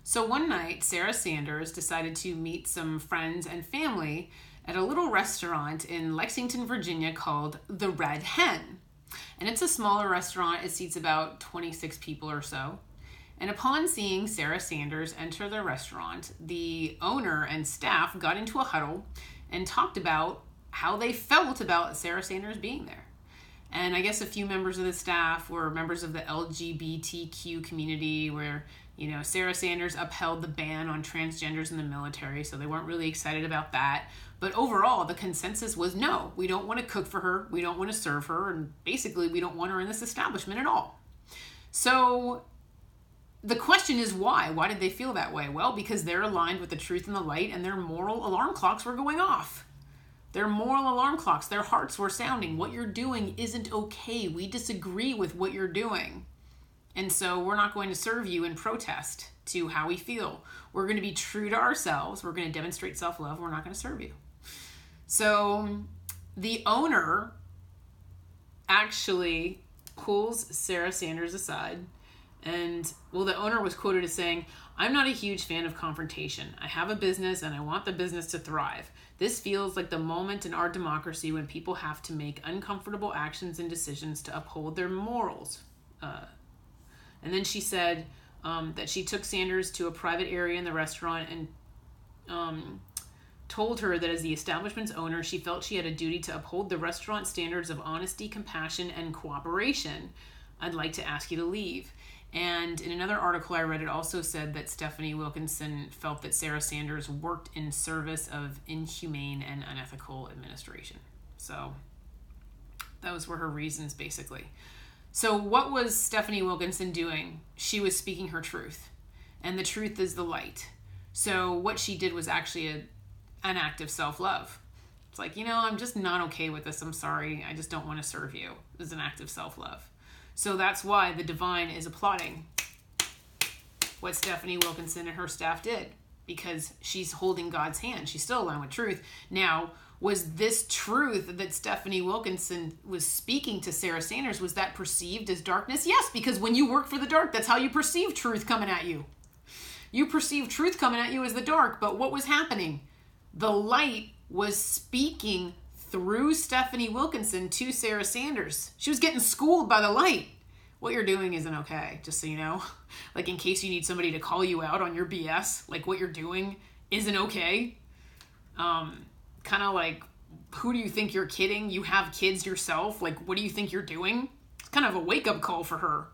So one night, Sarah Sanders decided to meet some friends and family at a little restaurant in Lexington, Virginia called the Red Hen. And it's a smaller restaurant. It seats about 26 people or so. And upon seeing Sarah Sanders enter the restaurant, the owner and staff got into a huddle and talked about how they felt about Sarah Sanders being there. And I guess a few members of the staff were members of the LGBTQ community where, Sarah Sanders upheld the ban on transgenders in the military, so they weren't really excited about that. But overall, the consensus was no, we don't want to cook for her, we don't want to serve her, and basically we don't want her in this establishment at all. So the question is why? Why did they feel that way? Well, because they're aligned with the truth and the light, and their moral alarm clocks were going off. Their moral alarm clocks, their hearts were sounding. What you're doing isn't okay. We disagree with what you're doing. And so we're not going to serve you in protest to how we feel. We're going to be true to ourselves. We're going to demonstrate self-love. We're not going to serve you. So the owner actually pulls Sarah Sanders aside. And, the owner was quoted as saying, "I'm not a huge fan of confrontation. I have a business and I want the business to thrive. This feels like the moment in our democracy when people have to make uncomfortable actions and decisions to uphold their morals." And then she said that she took Sanders to a private area in the restaurant and told her that as the establishment's owner, she felt she had a duty to uphold the restaurant standards of honesty, compassion, and cooperation. "I'd like to ask you to leave." And in another article I read, it also said that Stephanie Wilkinson felt that Sarah Sanders worked in service of inhumane and unethical administration. So those were her reasons, basically. So what was Stephanie Wilkinson doing? She was speaking her truth. And the truth is the light. So what she did was actually an act of self-love. It's like, I'm just not okay with this. I'm sorry. I just don't want to serve you. This is an act of self-love. So that's why the divine is applauding what Stephanie Wilkinson and her staff did, because she's holding God's hand. She's still aligned with truth. Now, was this truth that Stephanie Wilkinson was speaking to Sarah Sanders, was that perceived as darkness? Yes, because when you work for the dark, that's how you perceive truth coming at you. You perceive truth coming at you as the dark, but what was happening? The light was speaking through Stephanie Wilkinson to Sarah Sanders. She was getting schooled by the light. What you're doing isn't okay, just so you know. Like, in case you need somebody to call you out on your BS, like, what you're doing isn't okay. Kind of like, who do you think you're kidding? You have kids yourself. Like, what do you think you're doing? It's kind of a wake-up call for her.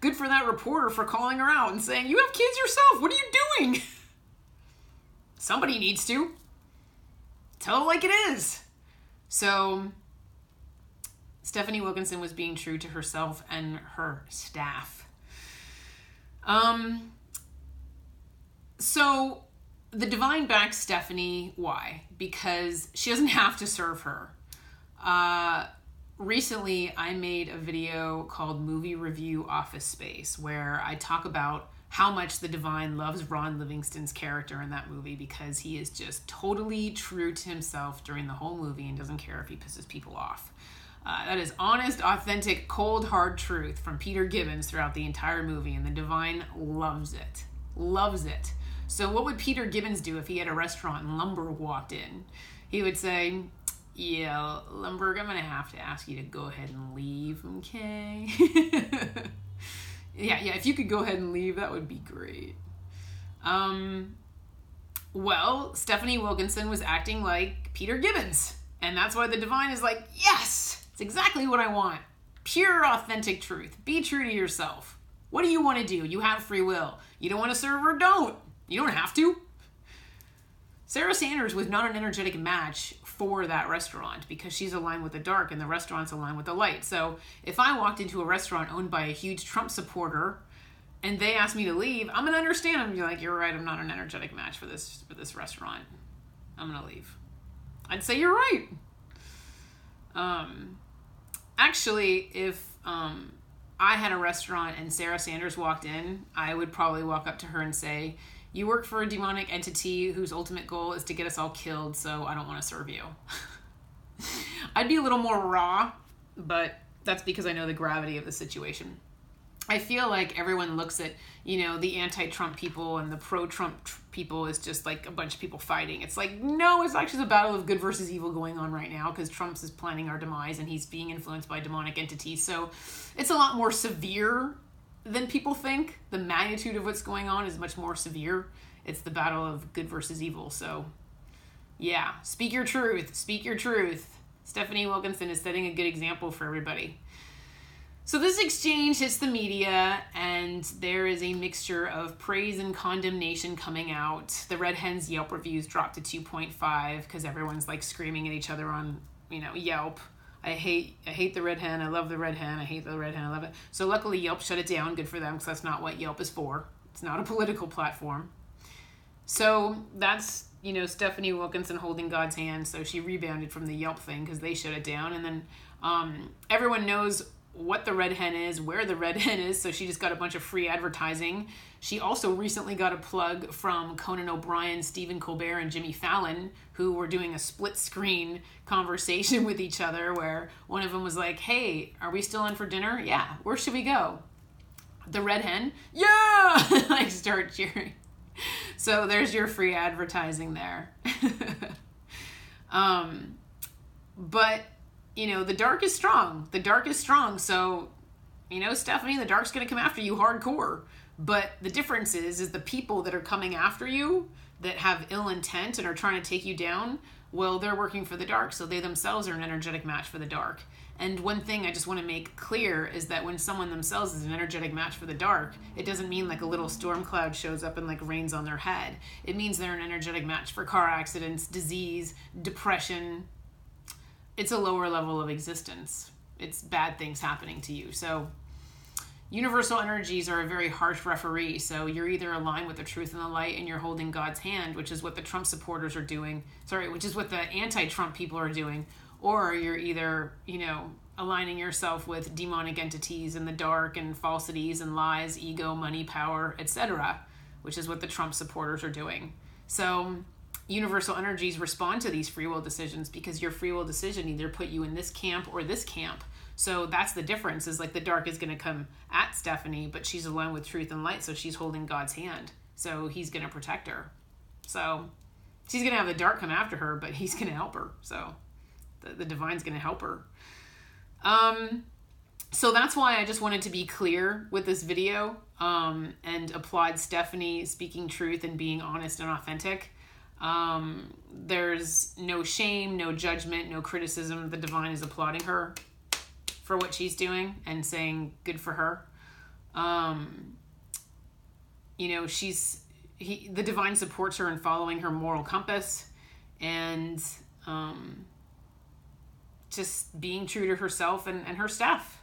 Good for that reporter for calling her out and saying, you have kids yourself. What are you doing? Somebody needs to. Tell it like it is. So Stephanie Wilkinson was being true to herself and her staff. So the divine backs Stephanie. Why? Because she doesn't have to serve her. Recently, I made a video called Movie Review Office Space, where I talk about how much the divine loves Ron Livingston's character in that movie, because he is just totally true to himself during the whole movie and doesn't care if he pisses people off. That is honest, authentic, cold, hard truth from Peter Gibbons throughout the entire movie, and the divine loves it. Loves it. So what would Peter Gibbons do if he had a restaurant and Lumberg walked in? He would say, yeah, Lumberg, I'm going to have to ask you to go ahead and leave, okay? Yeah, if you could go ahead and leave, that would be great. Well, Stephanie Wilkinson was acting like Peter Gibbons, and that's why the divine is like, yes, it's exactly what I want. Pure, authentic truth. Be true to yourself. What do you want to do? You have free will. You don't want to serve her? Don't. You don't have to. Sarah Sanders was not an energetic match for that restaurant because she's aligned with the dark and the restaurant's aligned with the light. So if I walked into a restaurant owned by a huge Trump supporter and they asked me to leave, I'm going to understand. I'm going to be like, you're right, I'm not an energetic match for this restaurant. I'm going to leave. I'd say you're right. Actually, if I had a restaurant and Sarah Sanders walked in, I would probably walk up to her and say, you work for a demonic entity whose ultimate goal is to get us all killed, so I don't want to serve you. I'd be a little more raw, but that's because I know the gravity of the situation. I feel like everyone looks at, the anti-Trump people and the pro-Trump people as just like a bunch of people fighting. It's like, no, it's actually the battle of good versus evil going on right now, because Trump's is planning our demise and he's being influenced by demonic entities. So it's a lot more severe than people think. The magnitude of what's going on is much more severe. It's the battle of good versus evil. So yeah, speak your truth. Speak your truth. Stephanie Wilkinson is setting a good example for everybody. So this exchange hits the media, and there is a mixture of praise and condemnation coming out. The Red Hen's Yelp reviews dropped to 2.5 because everyone's like screaming at each other on, Yelp. I hate the Red Hen. I love the Red Hen. I hate the Red Hen. I love it. So luckily Yelp shut it down. Good for them, because that's not what Yelp is for. It's not a political platform. So that's, Stephanie Wilkinson holding God's hand. So she rebounded from the Yelp thing because they shut it down. And then everyone knows what the Red Hen is, where the Red Hen is, so she just got a bunch of free advertising. She also recently got a plug from Conan O'Brien, Stephen Colbert, and Jimmy Fallon, who were doing a split screen conversation with each other, where one of them was like, hey, are we still in for dinner? Yeah. Where should we go? The Red Hen? Yeah! Like, start cheering. So there's your free advertising there. But the dark is strong. The dark is strong. So, Stephanie, the dark's going to come after you hardcore. But the difference is the people that are coming after you that have ill intent and are trying to take you down, well, they're working for the dark. So they themselves are an energetic match for the dark. And one thing I just want to make clear is that when someone themselves is an energetic match for the dark, it doesn't mean like a little storm cloud shows up and like rains on their head. It means they're an energetic match for car accidents, disease, depression. It's a lower level of existence. It's bad things happening to you. So universal energies are a very harsh referee. So you're either aligned with the truth and the light and you're holding God's hand, which is what the Trump supporters are doing. Which is what the anti-Trump people are doing. Or you're either, aligning yourself with demonic entities in the dark and falsities and lies, ego, money, power, etc., which is what the Trump supporters are doing. So universal energies respond to these free will decisions because your free will decision either put you in this camp or this camp. So that's the difference, is like the dark is going to come at Stephanie, but she's aligned with truth and light, so she's holding God's hand. So he's going to protect her. So she's going to have the dark come after her, but he's going to help her. So the divine's going to help her. So that's why I just wanted to be clear with this video, and applaud Stephanie speaking truth and being honest and authentic. There's no shame, no judgment, no criticism. The divine is applauding her for what she's doing and saying good for her. The divine supports her in following her moral compass and just being true to herself and her stuff.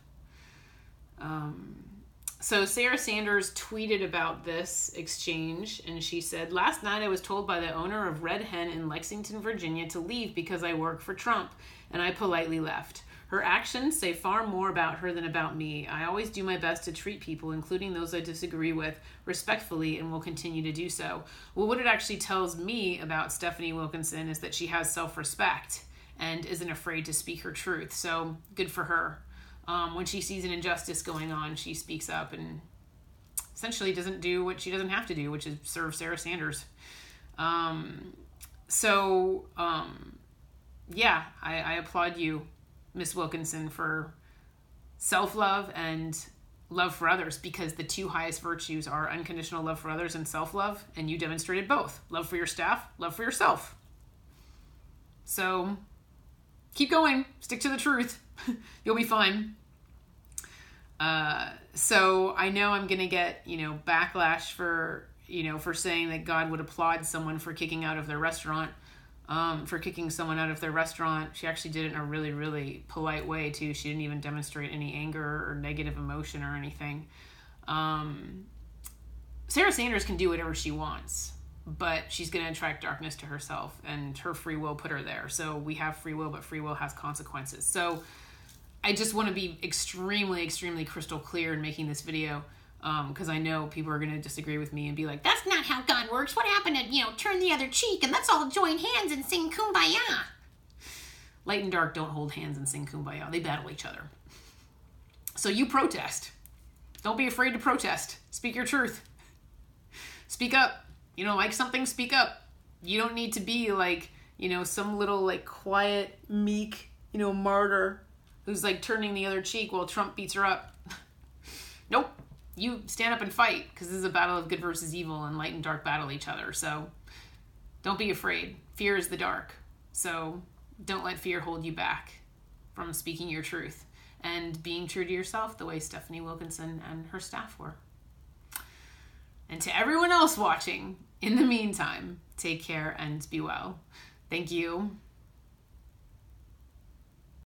So Sarah Sanders tweeted about this exchange, and she said, "Last night I was told by the owner of Red Hen in Lexington, Virginia to leave because I work for Trump, and I politely left. Her actions say far more about her than about me. I always do my best to treat people, including those I disagree with, respectfully, and will continue to do so." Well, what it actually tells me about Stephanie Wilkinson is that she has self-respect and isn't afraid to speak her truth. So good for her. When she sees an injustice going on, she speaks up and essentially doesn't do what she doesn't have to do, which is serve Sarah Sanders. I applaud you, Miss Wilkinson, for self-love and love for others, because the two highest virtues are unconditional love for others and self-love, and you demonstrated both. Love for your staff, love for yourself. So keep going. Stick to the truth. You'll be fine. So I know I'm going to get, backlash for saying that God would applaud someone for kicking out of their restaurant, for kicking someone out of their restaurant. She actually did it in a really, really polite way too. She didn't even demonstrate any anger or negative emotion or anything. Sarah Sanders can do whatever she wants, but she's going to attract darkness to herself, and her free will put her there. So we have free will, but free will has consequences. So I just want to be extremely, extremely crystal clear in making this video, because I know people are going to disagree with me and be like, that's not how God works. What happened to, turn the other cheek and let's all join hands and sing Kumbaya? Light and dark don't hold hands and sing Kumbaya. They battle each other. So you protest. Don't be afraid to protest. Speak your truth. Speak up. You don't like something, speak up. You don't need to be like, some little like quiet, meek, martyr who's like turning the other cheek while Trump beats her up. Nope. You stand up and fight, because this is a battle of good versus evil, and light and dark battle each other. So don't be afraid. Fear is the dark. So don't let fear hold you back from speaking your truth and being true to yourself the way Stephanie Wilkinson and her staff were. And to everyone else watching, in the meantime, take care and be well. Thank you.